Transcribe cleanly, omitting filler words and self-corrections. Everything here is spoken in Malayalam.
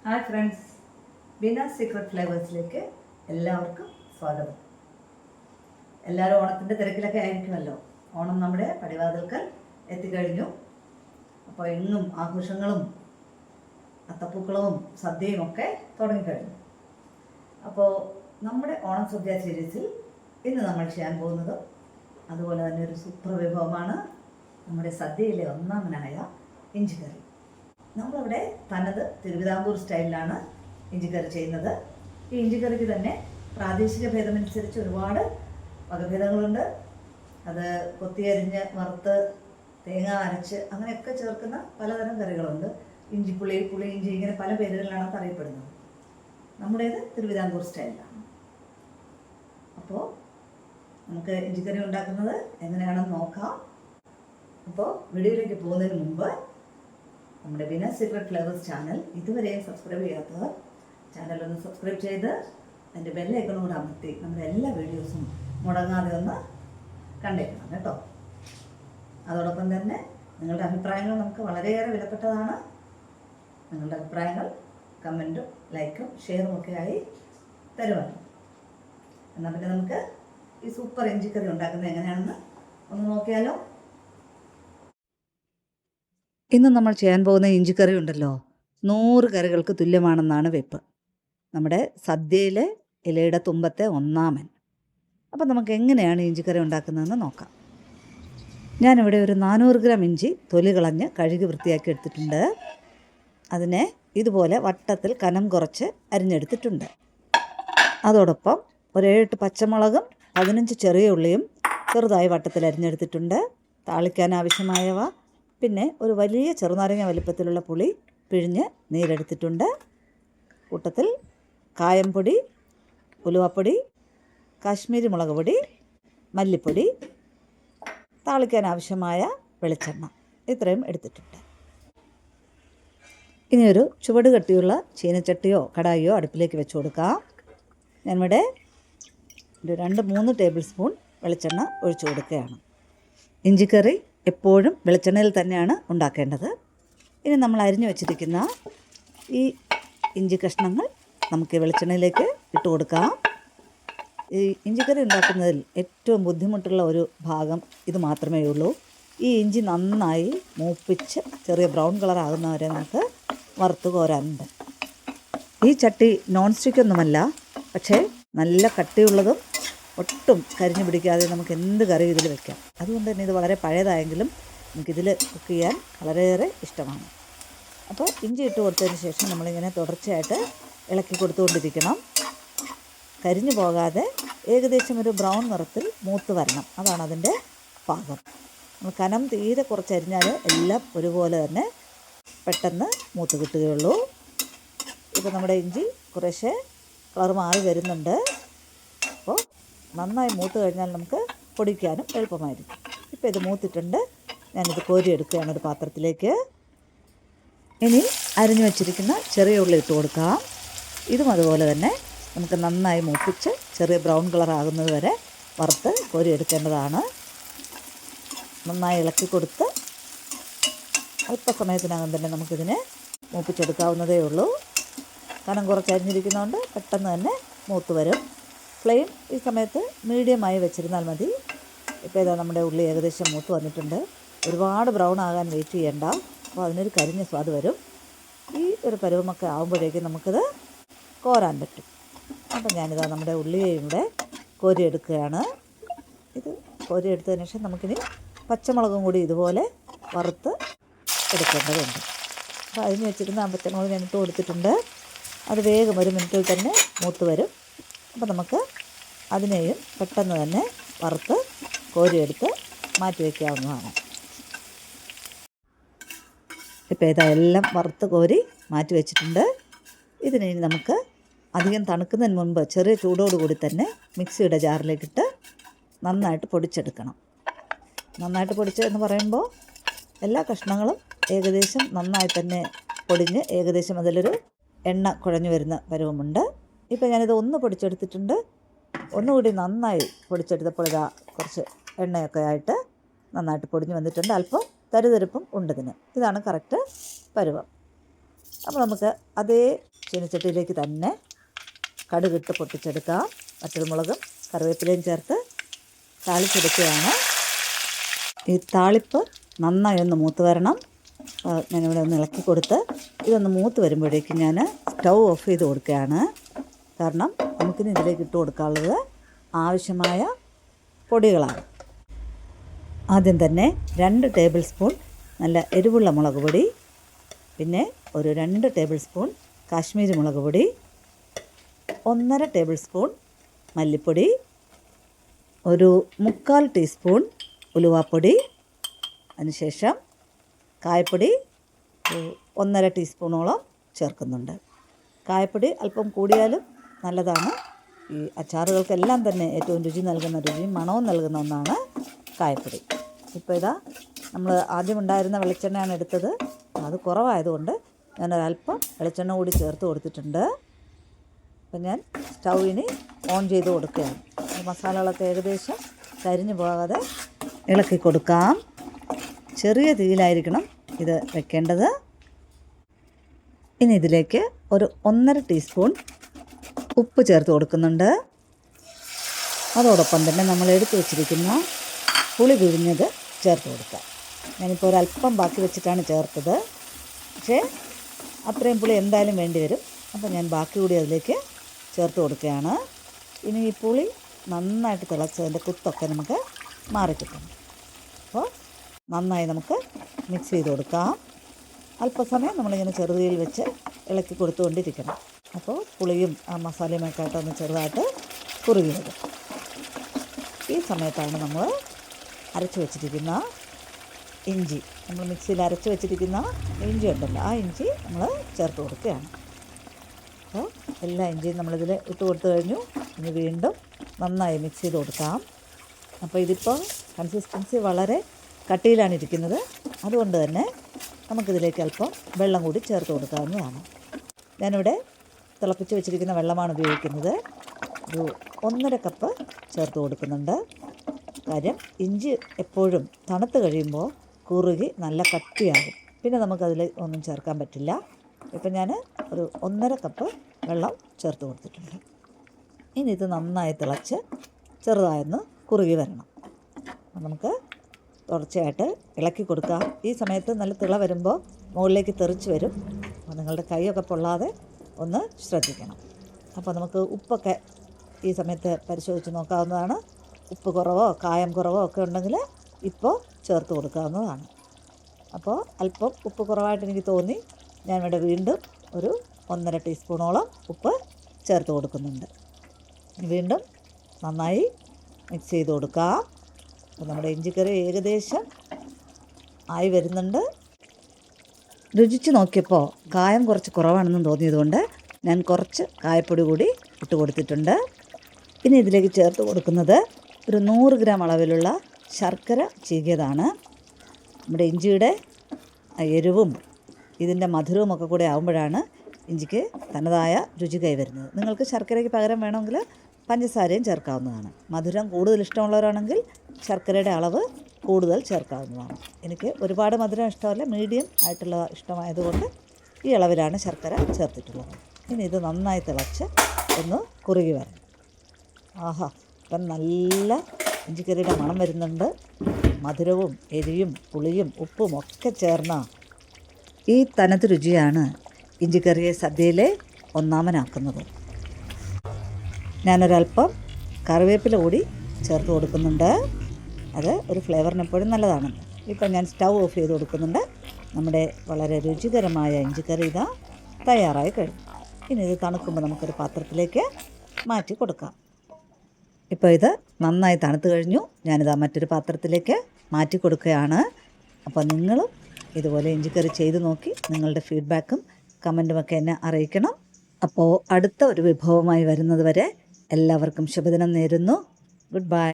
ഹായ് ഫ്രണ്ട്സ്, ബീന സീക്രട്ട് ഫ്ലേവേഴ്സിലേക്ക് എല്ലാവർക്കും സ്വാഗതം. എല്ലാവരും ഓണത്തിൻ്റെ തിരക്കിലൊക്കെ ആയിരിക്കുമല്ലോ. ഓണം നമ്മുടെ പടിവാതിൽക്കൽ എത്തിക്കഴിഞ്ഞു. അപ്പോൾ എങ്ങും ആഘോഷങ്ങളും അത്തപ്പൂക്കളവും സദ്യയും ഒക്കെ തുടങ്ങിക്കഴിഞ്ഞു. അപ്പോൾ നമ്മുടെ ഓണം സദ്യ സീരീസിൽ ഇന്ന് നമ്മൾ ചെയ്യാൻ പോകുന്നത് അതുപോലെ തന്നെ ഒരു സൂപ്പർ വിഭവമാണ്. നമ്മുടെ സദ്യയിലെ ഒന്നാമനായ ഇഞ്ചിക്കറി. നമ്മളിവിടെ തനത് തിരുവിതാംകൂർ സ്റ്റൈലിലാണ് ഇഞ്ചിക്കറി ചെയ്യുന്നത്. ഈ ഇഞ്ചിക്കറിക്ക് തന്നെ പ്രാദേശിക ഭേദമനുസരിച്ച് ഒരുപാട് വകഭേദങ്ങളുണ്ട്. അത് കൊത്തിയരിഞ്ഞ് വറുത്ത് തേങ്ങ അരച്ച് അങ്ങനെയൊക്കെ ചേർക്കുന്ന പലതരം കറികളുണ്ട്. ഇഞ്ചിപ്പുളി, പുളി ഇഞ്ചി, ഇങ്ങനെ പല പേരുകളിലാണ് അത് അറിയപ്പെടുന്നത്. നമ്മുടേത് തിരുവിതാംകൂർ സ്റ്റൈലിലാണ്. അപ്പോൾ നമുക്ക് ഇഞ്ചിക്കറി ഉണ്ടാക്കുന്നത് എങ്ങനെയാണെന്ന് നോക്കാം. അപ്പോൾ വീഡിയോയിലേക്ക് പോകുന്നതിന് മുമ്പ് നമ്മുടെ ബീന സീക്രട്ട് ഫ്ലേവേഴ്സ് ചാനൽ ഇതുവരെയും സബ്സ്ക്രൈബ് ചെയ്യാത്തവർ ചാനലൊന്ന് സബ്സ്ക്രൈബ് ചെയ്ത് അതിൻ്റെ ബെല്ലൈക്കണും കൂടെ അമർത്തി നമ്മുടെ എല്ലാ വീഡിയോസും മുടങ്ങാതെ ഒന്ന് കണ്ടേക്കണം കേട്ടോ. അതോടൊപ്പം തന്നെ നിങ്ങളുടെ അഭിപ്രായങ്ങൾ നമുക്ക് വളരെയേറെ വിലപ്പെട്ടതാണ്. നിങ്ങളുടെ അഭിപ്രായങ്ങൾ കമൻറ്റും ലൈക്കും ഷെയറും ഒക്കെ ആയി തരുവാണ്. എന്നാൽ പിന്നെ നമുക്ക് ഈ സൂപ്പർ ഇഞ്ചിക്കറി ഉണ്ടാക്കുന്നത് എങ്ങനെയാണെന്ന് ഒന്ന് നോക്കിയാലോ. ഇന്ന് നമ്മൾ ചെയ്യാൻ പോകുന്ന ഇഞ്ചിക്കറി ഉണ്ടല്ലോ, 100 കറികൾക്ക് തുല്യമാണെന്നാണ് വെപ്പ്. നമ്മുടെ സദ്യയിലെ ഇലയുടെ തുമ്പത്തെ ഒന്നാമൻ. അപ്പം നമുക്ക് എങ്ങനെയാണ് ഇഞ്ചിക്കറി ഉണ്ടാക്കുന്നതെന്ന് നോക്കാം. ഞാനിവിടെ ഒരു 400 ഗ്രാം ഇഞ്ചി തൊലി കളഞ്ഞ് കഴുകി വൃത്തിയാക്കി എടുത്തിട്ടുണ്ട്. അതിനെ ഇതുപോലെ വട്ടത്തിൽ കനം കുറച്ച് അരിഞ്ഞെടുത്തിട്ടുണ്ട്. അതോടൊപ്പം ഒരു 7 പച്ചമുളകും 15 ചെറിയ ഉള്ളിയും ചെറുതായി വട്ടത്തിൽ അരിഞ്ഞെടുത്തിട്ടുണ്ട്. താളിക്കാൻ ആവശ്യമായവ, പിന്നെ ഒരു വലിയ ചെറുനാരങ്ങ വലിപ്പത്തിലുള്ള പുളി പിഴിഞ്ഞ് നീരെടുത്തിട്ടുണ്ട്. കൂട്ടത്തിൽ കായംപൊടി, ഉലുവപ്പൊടി, കാശ്മീരി മുളക് പൊടി, മല്ലിപ്പൊടി, താളിക്കാൻ ആവശ്യമായ വെളിച്ചെണ്ണ, ഇത്രയും എടുത്തിട്ടുണ്ട്. ഇനി ഒരു ചുവട് കട്ടിയുള്ള ചീനച്ചട്ടിയോ കടായിയോ അടുപ്പിലേക്ക് വെച്ച് കൊടുക്കാം. ഞാനിവിടെ ഒരു 2-3 ടേബിൾ സ്പൂൺ വെളിച്ചെണ്ണ ഒഴിച്ചു കൊടുക്കുകയാണ്. ഇഞ്ചിക്കറി എപ്പോഴും വെളിച്ചെണ്ണയിൽ തന്നെയാണ് ഉണ്ടാക്കേണ്ടത്. ഇനി നമ്മൾ അരിഞ്ഞു വച്ചിരിക്കുന്ന ഈ ഇഞ്ചി കഷ്ണങ്ങൾ നമുക്ക് വെളിച്ചെണ്ണയിലേക്ക് ഇട്ട് കൊടുക്കാം. ഈ ഇഞ്ചിക്കറി ഉണ്ടാക്കുന്നതിൽ ഏറ്റവും ബുദ്ധിമുട്ടുള്ള ഒരു ഭാഗം ഇത് മാത്രമേ ഉള്ളൂ. ഈ ഇഞ്ചി നന്നായി മൂപ്പിച്ച് ചെറിയ ബ്രൗൺ കളർ ആകുന്നവരെ നമുക്ക് വറുത്ത് കോരാനുണ്ട്. ഈ ചട്ടി നോൺ സ്റ്റിക്ക് ഒന്നുമല്ല, പക്ഷേ നല്ല കട്ടിയുള്ളതും ഒട്ടും കരിഞ്ഞു പിടിക്കാതെ നമുക്ക് എന്ത് കറി ഇതിൽ വെക്കാം. അതുകൊണ്ട് തന്നെ ഇത് വളരെ പഴയതായെങ്കിലും നമുക്കിതിൽ കുക്ക് ചെയ്യാൻ വളരെയേറെ ഇഷ്ടമാണ്. അപ്പോൾ ഇഞ്ചി ഇട്ട് കൊടുത്തതിന് ശേഷം നമ്മളിങ്ങനെ തുടർച്ചയായിട്ട് ഇളക്കി കൊടുത്തുകൊണ്ടിരിക്കണം. കരിഞ്ഞു പോകാതെ ഏകദേശം ഒരു ബ്രൗൺ നിറത്തിൽ മൂത്ത് വരണം. അതാണ് അതിൻ്റെ പാകം. നമ്മൾ കനം തീരെ കുറച്ചരിഞ്ഞാൽ എല്ലാം ഒരുപോലെ തന്നെ പെട്ടെന്ന് മൂത്ത് കിട്ടുകയുള്ളൂ. ഇപ്പോൾ നമ്മുടെ ഇഞ്ചി കുറേശ്ശെ കളർ മാറി വരുന്നുണ്ട്. അപ്പോൾ നന്നായി മൂത്ത് കഴിഞ്ഞാൽ നമുക്ക് പൊടിക്കാനും എളുപ്പമായിരിക്കും. ഇപ്പോൾ ഇത് മൂത്തിട്ടുണ്ട്. ഞാനിത് കോരിയെടുക്കുകയാണ് ഒരു പാത്രത്തിലേക്ക്. ഇനി അരിഞ്ഞു വച്ചിരിക്കുന്ന ചെറിയ ഉള്ളി ഇട്ട് കൊടുക്കാം. ഇതും അതുപോലെ തന്നെ നമുക്ക് നന്നായി മൂപ്പിച്ച് ചെറിയ ബ്രൗൺ കളർ ആകുന്നത് വരെ വറുത്ത് കോരിയെടുക്കേണ്ടതാണ്. നന്നായി ഇളക്കി കൊടുത്ത് അല്പസമയത്തിനകം തന്നെ നമുക്കിതിനെ മൂപ്പിച്ചെടുക്കാവുന്നതേ ഉള്ളൂ. കനം കുറച്ച് അരിഞ്ഞിരിക്കുന്നതുകൊണ്ട് പെട്ടെന്ന് തന്നെ മൂത്ത് വരും. ഫ്ലെയിം ഈ സമയത്ത് മീഡിയമായി വെച്ചിരുന്നാൽ മതി. ഇപ്പോൾ ഇതാ നമ്മുടെ ഉള്ളി ഏകദേശം മൂത്ത് വന്നിട്ടുണ്ട്. ഒരുപാട് ബ്രൗൺ ആകാൻ വെയിറ്റ് ചെയ്യണ്ട. അപ്പോൾ അതിനൊരു കരിഞ്ഞ സ്വാദ് വരും. ഈ ഒരു പരുവമൊക്കെ ആകുമ്പോഴേക്കും നമുക്കിത് കോരാൻ പറ്റും. അപ്പോൾ ഞാനിതാ നമ്മുടെ ഉള്ളിയെയും കൂടെ കോരിയെടുക്കുകയാണ്. ഇത് കോരിയെടുത്തതിന് ശേഷം നമുക്കിനി പച്ചമുളകും കൂടി ഇതുപോലെ വറുത്ത് എടുക്കേണ്ടതുണ്ട്. അപ്പോൾ അതിന് വെച്ചിരുന്ന ആ പച്ചമുളക് ഞാനിട്ട് കൊടുത്തിട്ടുണ്ട്. അത് വേഗം 1 മിനിറ്റിൽ തന്നെ മൂത്ത് വരും. അപ്പോൾ നമുക്ക് അതിനെയും പെട്ടെന്ന് തന്നെ വറുത്ത് കോരിയെടുത്ത് മാറ്റി വയ്ക്കാവുന്നതാണ്. ഇപ്പോൾ ഇതെല്ലാം വറുത്ത് കോരി മാറ്റി വെച്ചിട്ടുണ്ട്. ഇതിനെ നമുക്ക് അധികം തണുക്കുന്നതിന് മുൻപ് ചെറിയ ചൂടോടുകൂടി തന്നെ മിക്സിയുടെ ജാറിലേക്കിട്ട് നന്നായിട്ട് പൊടിച്ചെടുക്കണം. നന്നായിട്ട് പൊടിച്ചെന്ന് പറയുമ്പോൾ എല്ലാ കഷ്ണങ്ങളും ഏകദേശം നന്നായി തന്നെ പൊടിഞ്ഞ് ഏകദേശം അതിലൊരു എണ്ണ കുഴഞ്ഞു വരുന്ന പരുവമുണ്ട്. ഇപ്പോൾ ഞാനിത് ഒന്ന് പൊടിച്ചെടുത്തിട്ടുണ്ട്. ഒന്നുകൂടി നന്നായി പൊടിച്ചെടുത്തപ്പോൾ ഇതാ കുറച്ച് എണ്ണയൊക്കെ ആയിട്ട് നന്നായിട്ട് പൊടിഞ്ഞ് വന്നിട്ടുണ്ട്. അല്പം തരുതരിപ്പും ഉണ്ടതിന്. ഇതാണ് കറക്റ്റ് പരുവം. അപ്പോൾ നമുക്ക് അതേ ചീനച്ചട്ടിയിലേക്ക് തന്നെ കടുകിട്ട് പൊട്ടിച്ചെടുക്കാം. വറ്റൽമുളകും കറിവേപ്പിലയും ചേർത്ത് താളിച്ചെടുക്കുകയാണ്. ഈ താളിപ്പ് നന്നായി ഒന്ന് മൂത്ത് വരണം. ഞാനിവിടെ ഒന്ന് ഇളക്കി കൊടുത്ത് ഇതൊന്ന് മൂത്ത് വരുമ്പോഴേക്കും ഞാൻ സ്റ്റൗ ഓഫ് ചെയ്ത് കൊടുക്കുകയാണ്. കാരണം നമുക്കിനി ഇതിലേക്ക് ഇട്ട് കൊടുക്കാനുള്ളത് ആവശ്യമായ പൊടികളാണ്. ആദ്യം തന്നെ 2 ടേബിൾ സ്പൂൺ നല്ല എരിവുള്ള മുളക് പൊടി, പിന്നെ ഒരു 2 ടേബിൾ സ്പൂൺ കാശ്മീരി മുളക് പൊടി, 1.5 ടേബിൾ സ്പൂൺ മല്ലിപ്പൊടി, ഒരു 3/4 ടീസ്പൂൺ ഉലുവാപ്പൊടി, അതിനുശേഷം കായപ്പൊടി 1.5 ടീസ്പൂണോളം ചേർക്കുന്നുണ്ട്. കായപ്പൊടി അല്പം കൂടിയാലും നല്ലതാണ്. ഈ അച്ചാറുകൾക്കെല്ലാം തന്നെ ഏറ്റവും രുചി നൽകുന്ന, രുചിയും മണവും നൽകുന്ന ഒന്നാണ് കായപ്പൊടി. ഇപ്പോൾ ഇതാ നമ്മൾ ആദ്യം ഉണ്ടായിരുന്ന വെളിച്ചെണ്ണയാണ് എടുത്തത്. അത് കുറവായതുകൊണ്ട് ഞാനൊരല്പം വെളിച്ചെണ്ണ കൂടി ചേർത്ത് കൊടുത്തിട്ടുണ്ട്. അപ്പം ഞാൻ സ്റ്റൗവിന് ഓൺ ചെയ്ത് കൊടുക്കുകയാണ്. മസാലകളൊക്കെ ഏകദേശം കരിഞ്ഞു പോകാതെ ഇളക്കി കൊടുക്കാം. ചെറിയ തീയിലായിരിക്കണം ഇത് വെക്കേണ്ടത്. ഇനി ഇതിലേക്ക് ഒരു 1.5 ടീസ്പൂൺ ഉപ്പ് ചേർത്ത് കൊടുക്കുന്നുണ്ട്. അതോടൊപ്പം തന്നെ നമ്മൾ എടുത്ത് വെച്ചിരിക്കുന്ന പുളി പിഴിഞ്ഞത് ചേർത്ത് കൊടുക്കാം. ഞാനിപ്പോൾ ഒരല്പം ബാക്കി വെച്ചിട്ടാണ് ചേർത്തത്. പക്ഷേ അത്രയും പുളി എന്തായാലും വേണ്ടി വരും. അപ്പോൾ ഞാൻ ബാക്കി കൂടി അതിലേക്ക് ചേർത്ത് കൊടുക്കുകയാണ്. ഇനി ഈ പുളി നന്നായിട്ട് തിളച്ചതിൻ്റെ കുത്തൊക്കെ നമുക്ക് മാറിക്കിട്ടണം. അപ്പോൾ നന്നായി നമുക്ക് മിക്സ് ചെയ്ത് കൊടുക്കാം. അല്പസമയം നമ്മളിങ്ങനെ ചെറുതീയിൽ വെച്ച് ഇളക്കി കൊടുത്തുകൊണ്ടിരിക്കണം. അപ്പോൾ പുളിയും ആ മസാലയുമൊക്കെ ആയിട്ടൊന്ന് ചെറുതായിട്ട് കുറുകി വരും. ഈ സമയത്താണ് നമ്മൾ അരച്ച് വെച്ചിരിക്കുന്ന ഇഞ്ചി, നമ്മൾ മിക്സിയിൽ അരച്ച് വെച്ചിരിക്കുന്ന ഇഞ്ചി ഉണ്ടല്ലോ, ആ ഇഞ്ചി നമ്മൾ ചേർത്ത് കൊടുക്കുകയാണ്. അപ്പോൾ എല്ലാ ഇഞ്ചിയും നമ്മളിതിൽ ഇട്ട് കൊടുത്തു കഴിഞ്ഞു. ഇനി വീണ്ടും നന്നായി മിക്സ് ചെയ്ത് കൊടുക്കാം. അപ്പോൾ ഇതിപ്പോൾ കൺസിസ്റ്റൻസി വളരെ കട്ടിയിലാണ് ഇരിക്കുന്നത്. അതുകൊണ്ട് തന്നെ നമുക്കിതിലേക്ക് അല്പം വെള്ളം കൂടി ചേർത്ത് കൊടുക്കാവുന്നതാണ്. ഞാനിവിടെ തിളപ്പിച്ച് വെച്ചിരിക്കുന്ന വെള്ളമാണ് ഉപയോഗിക്കുന്നത്. ഒരു 1.5 കപ്പ് ചേർത്ത് കൊടുക്കുന്നുണ്ട്. കാര്യം ഇഞ്ചി എപ്പോഴും തണുത്ത് കഴിയുമ്പോൾ കുറുകി നല്ല കട്ടിയാകും. പിന്നെ നമുക്കതിൽ ഒന്നും ചേർക്കാൻ പറ്റില്ല. ഇപ്പം ഞാൻ ഒരു 1.5 കപ്പ് വെള്ളം ചേർത്ത് കൊടുത്തിട്ടുണ്ട്. ഇനി ഇത് നന്നായി തിളച്ച് ചെറുതായൊന്ന് കുറുകി വരണം. നമുക്ക് തുടർച്ചയായിട്ട് ഇളക്കി കൊടുക്കാം. ഈ സമയത്ത് നല്ല തിള വരുമ്പോൾ മുകളിലേക്ക് തെറിച്ച് വരും. അപ്പോൾ നിങ്ങളുടെ കൈയൊക്കെ പൊള്ളാതെ ഒന്ന് ശ്രദ്ധിക്കണം. അപ്പോൾ നമുക്ക് ഉപ്പൊക്കെ ഈ സമയത്ത് പരിശോധിച്ച് നോക്കാവുന്നതാണ്. ഉപ്പ് കുറവോ കായം കുറവോ ഒക്കെ ഉണ്ടെങ്കിൽ ഇപ്പോൾ ചേർത്ത് കൊടുക്കാവുന്നതാണ്. അപ്പോൾ അല്പം ഉപ്പ് കുറവായിട്ട് എനിക്ക് തോന്നി. ഞാനിവിടെ വീണ്ടും ഒരു 1.5 ടീസ്പൂണോളം ഉപ്പ് ചേർത്ത് കൊടുക്കുന്നുണ്ട്. വീണ്ടും നന്നായി മിക്സ് ചെയ്ത് കൊടുക്കാം. അപ്പോൾ നമ്മുടെ ഇഞ്ചിക്കറി ഏകദേശം ആയി വരുന്നുണ്ട്. രുചിച്ച് നോക്കിയപ്പോൾ കായം കുറച്ച് കുറവാണെന്ന് തോന്നിയതുകൊണ്ട് ഞാൻ കുറച്ച് കായപ്പൊടി കൂടി ഇട്ട് കൊടുത്തിട്ടുണ്ട്. ഇനി ഇതിലേക്ക് ചേർത്ത് കൊടുക്കുന്നത് ഒരു 100 ഗ്രാം അളവിലുള്ള ശർക്കര ചീകിയതാണ്. നമ്മുടെ ഇഞ്ചിയുടെ എരിവും ഇതിൻ്റെ മധുരവും ഒക്കെ കൂടെ ആകുമ്പോഴാണ് ഇഞ്ചിക്ക് തനതായ രുചി കൈവരുന്നത്. നിങ്ങൾക്ക് ശർക്കരയ്ക്ക് പകരം വേണമെങ്കിൽ പഞ്ചസാരയും ചേർക്കാവുന്നതാണ്. മധുരം കൂടുതൽ ഇഷ്ടമുള്ളവരാണെങ്കിൽ ശർക്കരയുടെ അളവ് കൂടുതൽ ചേർക്കാവുന്നതാണ്. എനിക്ക് ഒരുപാട് മധുരം ഇഷ്ടമല്ല, മീഡിയം ആയിട്ടുള്ള ഇഷ്ടമായതുകൊണ്ട് ഈ അളവിലാണ് ശർക്കര ചേർത്തിട്ടുള്ളത്. ഇനി ഇത് നന്നായി തിളച്ച് ഒന്ന് കുറുകി വരണം. ആഹാ, ഇപ്പം നല്ല ഇഞ്ചിക്കറിയുടെ മണം വരുന്നുണ്ട്. മധുരവും എരിവും പുളിയും ഉപ്പും ഒക്കെ ചേർന്ന ഈ തനത് രുചിയാണ് ഇഞ്ചിക്കറിയെ സദ്യയിലെ ഒന്നാമനാക്കുന്നത്. ഞാനൊരല്പം കറിവേപ്പില കൂടി ചേർത്ത് കൊടുക്കുന്നുണ്ട്. അത് ഒരു ഫ്ലേവറിന് എപ്പോഴും നല്ലതാണ്. ഇപ്പം ഞാൻ സ്റ്റൗ ഓഫ് ചെയ്ത് കൊടുക്കുന്നുണ്ട്. നമ്മുടെ വളരെ രുചികരമായ ഇഞ്ചിക്കറി ഇതാ തയ്യാറായി കഴിഞ്ഞു. ഇനി ഇത് തണുക്കുമ്പോൾ നമുക്കൊരു പാത്രത്തിലേക്ക് മാറ്റി കൊടുക്കാം. ഇപ്പോൾ ഇത് നന്നായി തണുത്ത് കഴിഞ്ഞു. ഞാനിതാ മറ്റൊരു പാത്രത്തിലേക്ക് മാറ്റി കൊടുക്കുകയാണ്. അപ്പോൾ നിങ്ങളും ഇതുപോലെ ഇഞ്ചിക്കറി ചെയ്ത് നോക്കി നിങ്ങളുടെ ഫീഡ്ബാക്കും കമൻറ്റുമൊക്കെ എന്നെ അറിയിക്കണം. അപ്പോൾ അടുത്ത ഒരു വിഭവമായി വരുന്നത് വരെ എല്ലാവർക്കും ശുഭദിനം നേരുന്നു. Good bye.